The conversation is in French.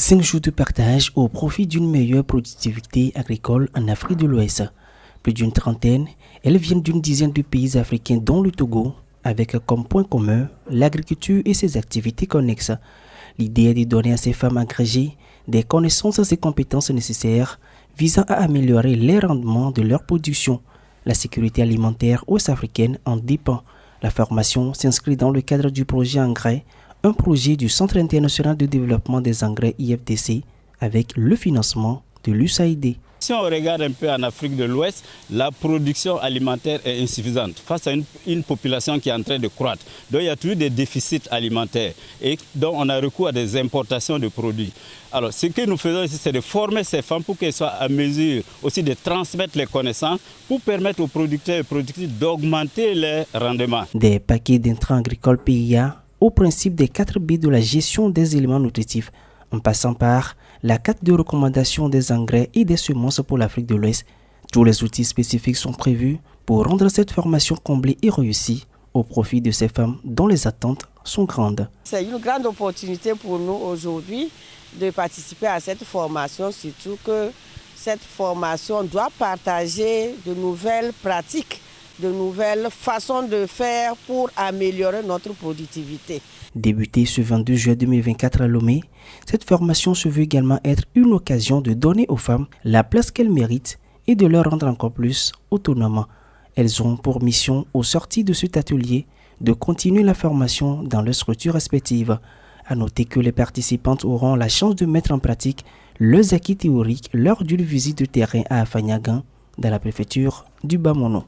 5 jours de partage au profit d'une meilleure productivité agricole en Afrique de l'Ouest. Plus d'une trentaine, elles viennent d'une dizaine de pays africains dont le Togo, avec comme point commun l'agriculture et ses activités connexes. L'idée est de donner à ces femmes agrégées des connaissances et compétences nécessaires visant à améliorer les rendements de leur production. La sécurité alimentaire ouest-africaine en dépend. La formation s'inscrit dans le cadre du projet Engrais, un projet du Centre international de développement des engrais IFDC avec le financement de l'USAID. Si on regarde un peu en Afrique de l'Ouest, la production alimentaire est insuffisante face à une population qui est en train de croître. Donc il y a toujours des déficits alimentaires et donc on a recours à des importations de produits. Alors ce que nous faisons ici, c'est de former ces femmes pour qu'elles soient à mesure aussi de transmettre les connaissances pour permettre aux producteurs et productrices d'augmenter les rendements. Des paquets d'intrants agricoles PIA au principe des 4 B de la gestion des éléments nutritifs, en passant par la carte de recommandation des engrais et des semences pour l'Afrique de l'Ouest. Tous les outils spécifiques sont prévus pour rendre cette formation comblée et réussie au profit de ces femmes dont les attentes sont grandes. C'est une grande opportunité pour nous aujourd'hui de participer à cette formation, surtout que cette formation doit partager de nouvelles pratiques, de nouvelles façons de faire pour améliorer notre productivité. Débutée ce 22 juillet 2024 à Lomé, cette formation se veut également être une occasion de donner aux femmes la place qu'elles méritent et de leur rendre encore plus autonomes. Elles ont pour mission, au sortir de cet atelier, de continuer la formation dans leurs structures respectives. À noter que les participantes auront la chance de mettre en pratique leurs acquis théoriques lors d'une visite de terrain à Afanyagan, dans la préfecture du Bas-Mono.